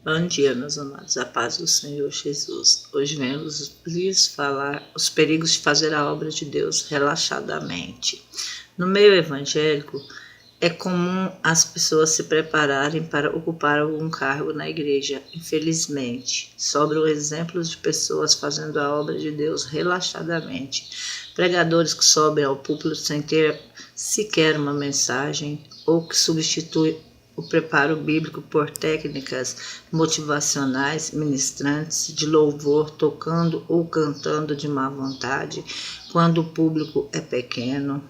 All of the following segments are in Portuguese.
Bom dia, meus amados, a paz do Senhor Jesus. Hoje venho lhes falar os perigos de fazer a obra de Deus relaxadamente. No meio evangélico, é comum as pessoas se prepararem para ocupar algum cargo na igreja. Infelizmente, sobram exemplos de pessoas fazendo a obra de Deus relaxadamente. Pregadores que sobem ao púlpito sem ter sequer uma mensagem ou que substituem o preparo bíblico por técnicas motivacionais, ministrantes de louvor tocando ou cantando de má vontade, quando o público é pequeno.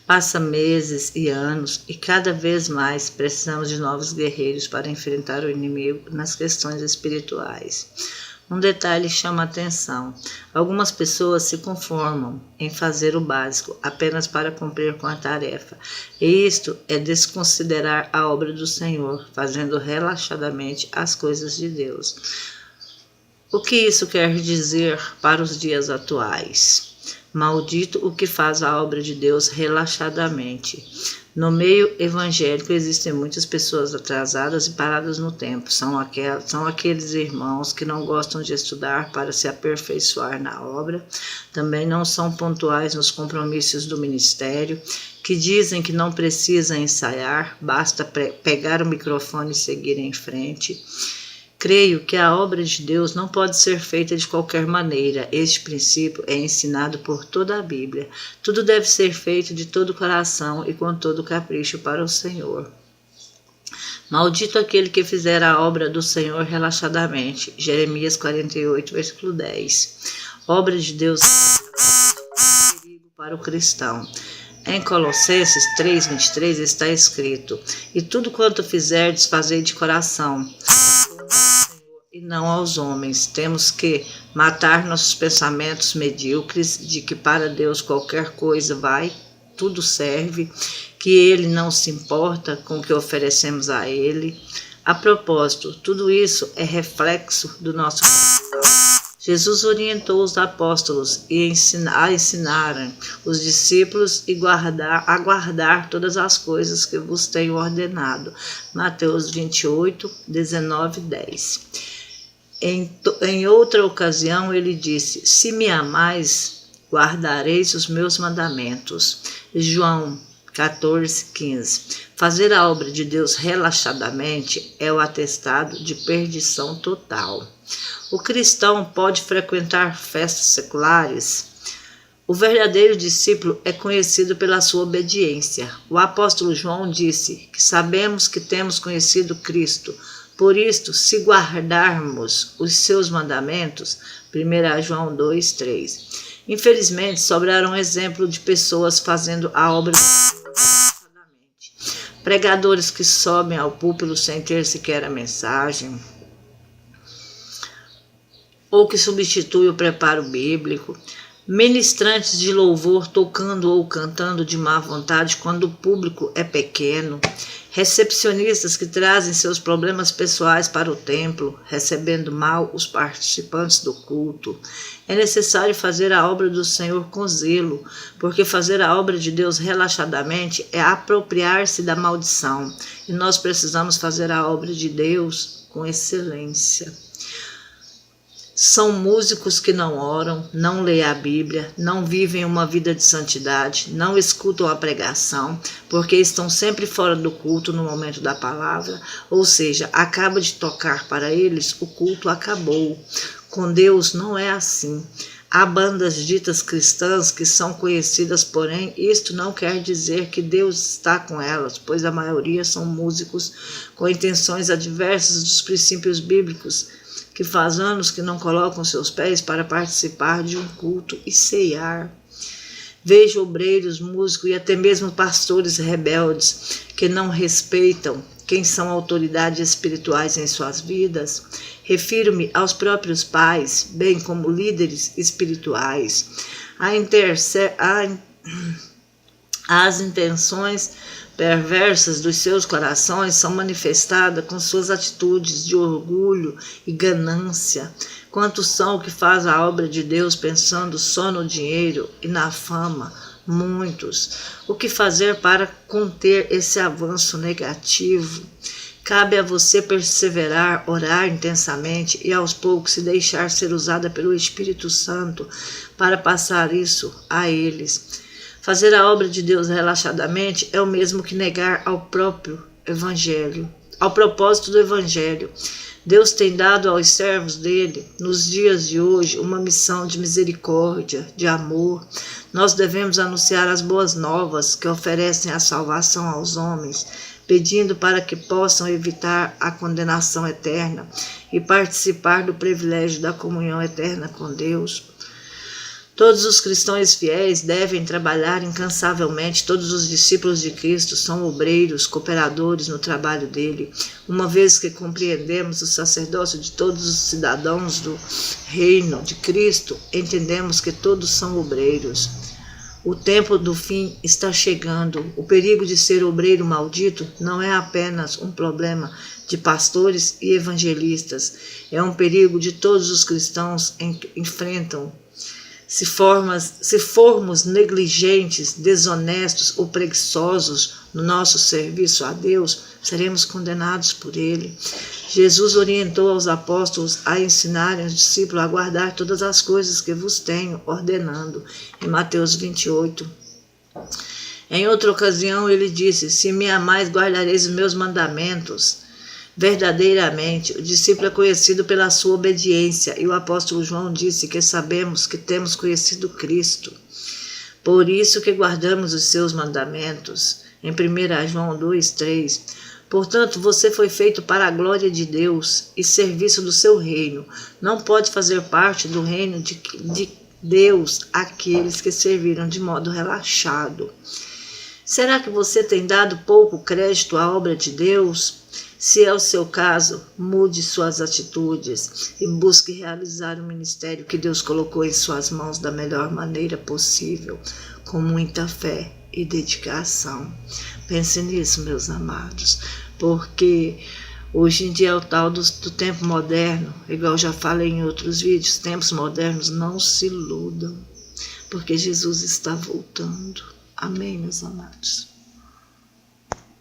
Passa meses e anos e cada vez mais precisamos de novos guerreiros para enfrentar o inimigo nas questões espirituais. Um detalhe chama a atenção. Algumas pessoas se conformam em fazer o básico apenas para cumprir com a tarefa. E isto é desconsiderar a obra do Senhor, fazendo relaxadamente as coisas de Deus. O que isso quer dizer para os dias atuais? Maldito o que faz a obra de Deus relaxadamente. No meio evangélico existem muitas pessoas atrasadas e paradas no tempo. São aqueles irmãos que não gostam de estudar para se aperfeiçoar na obra. Também não são pontuais nos compromissos do ministério, que dizem que não precisa ensaiar, basta pegar o microfone e seguir em frente. Creio que a obra de Deus não pode ser feita de qualquer maneira. Este princípio é ensinado por toda a Bíblia. Tudo deve ser feito de todo o coração e com todo o capricho para o Senhor. Maldito aquele que fizer a obra do Senhor relaxadamente. Jeremias 48, versículo 10. Obra de Deus é um perigo para o cristão. Em Colossenses 3:23 está escrito: e tudo quanto fizerdes, fazei de coração, e não aos homens. Temos que matar nossos pensamentos medíocres de que para Deus qualquer coisa vai, tudo serve, que Ele não se importa com o que oferecemos a Ele. A propósito, tudo isso é reflexo do nosso coração. Jesus orientou os apóstolos a ensinarem os discípulos a guardar todas as coisas que vos tenho ordenado. Mateus 28, 19, 10. Em outra ocasião ele disse: se me amais, guardareis os meus mandamentos. João 14, 15. Fazer a obra de Deus relaxadamente é o atestado de perdição total. O cristão pode frequentar festas seculares? O verdadeiro discípulo é conhecido pela sua obediência. O apóstolo João disse que sabemos que temos conhecido Cristo. Por isto, se guardarmos os seus mandamentos, 1 João 2, 3. Infelizmente, sobraram exemplos de pessoas fazendo a obra relaxadamente. Pregadores que sobem ao púlpito sem ter sequer a mensagem, ou que substituem o preparo bíblico, ministrantes de louvor tocando ou cantando de má vontade quando o público é pequeno, recepcionistas que trazem seus problemas pessoais para o templo, recebendo mal os participantes do culto. É necessário fazer a obra do Senhor com zelo, porque fazer a obra de Deus relaxadamente é apropriar-se da maldição, e nós precisamos fazer a obra de Deus com excelência. São músicos que não oram, não leem a Bíblia, não vivem uma vida de santidade, não escutam a pregação, porque estão sempre fora do culto no momento da palavra, ou seja, acaba de tocar para eles, o culto acabou. Com Deus não é assim. Há bandas ditas cristãs que são conhecidas, porém, isto não quer dizer que Deus está com elas, pois a maioria são músicos com intenções adversas dos princípios bíblicos, que faz anos que não colocam seus pés para participar de um culto e ceiar. Vejo obreiros, músicos e até mesmo pastores rebeldes que não respeitam quem são autoridades espirituais em suas vidas. Refiro-me aos próprios pais, bem como líderes espirituais. As intenções perversas dos seus corações são manifestadas com suas atitudes de orgulho e ganância. Quantos são que fazem a obra de Deus pensando só no dinheiro e na fama? Muitos. O que fazer para conter esse avanço negativo? Cabe a você perseverar, orar intensamente e aos poucos se deixar ser usada pelo Espírito Santo para passar isso a eles. Fazer a obra de Deus relaxadamente é o mesmo que negar ao próprio Evangelho, ao propósito do Evangelho. Deus tem dado aos servos dele, nos dias de hoje, uma missão de misericórdia, de amor. Nós devemos anunciar as boas novas que oferecem a salvação aos homens, pedindo para que possam evitar a condenação eterna e participar do privilégio da comunhão eterna com Deus. Todos os cristãos fiéis devem trabalhar incansavelmente. Todos os discípulos de Cristo são obreiros, cooperadores no trabalho dele. Uma vez que compreendemos o sacerdócio de todos os cidadãos do reino de Cristo, entendemos que todos são obreiros. O tempo do fim está chegando. O perigo de ser obreiro maldito não é apenas um problema de pastores e evangelistas. É um perigo de todos os cristãos enfrentam. Se formos negligentes, desonestos ou preguiçosos no nosso serviço a Deus, seremos condenados por ele. Jesus orientou aos apóstolos a ensinarem os discípulos a guardar todas as coisas que vos tenho ordenando, em Mateus 28. Em outra ocasião ele disse, se me amais, guardareis os meus mandamentos. Verdadeiramente, o discípulo é conhecido pela sua obediência, e o apóstolo João disse que sabemos que temos conhecido Cristo. Por isso que guardamos os seus mandamentos. Em 1 João 2:3. Portanto, você foi feito para a glória de Deus e serviço do seu reino. Não pode fazer parte do reino de Deus aqueles que serviram de modo relaxado. Será que você tem dado pouco crédito à obra de Deus? Se é o seu caso, mude suas atitudes e busque realizar o ministério que Deus colocou em suas mãos da melhor maneira possível, com muita fé e dedicação. Pense nisso, meus amados, porque hoje em dia é o tal do tempo moderno, igual eu já falei em outros vídeos, tempos modernos, não se iludam, porque Jesus está voltando. Amém, meus amados.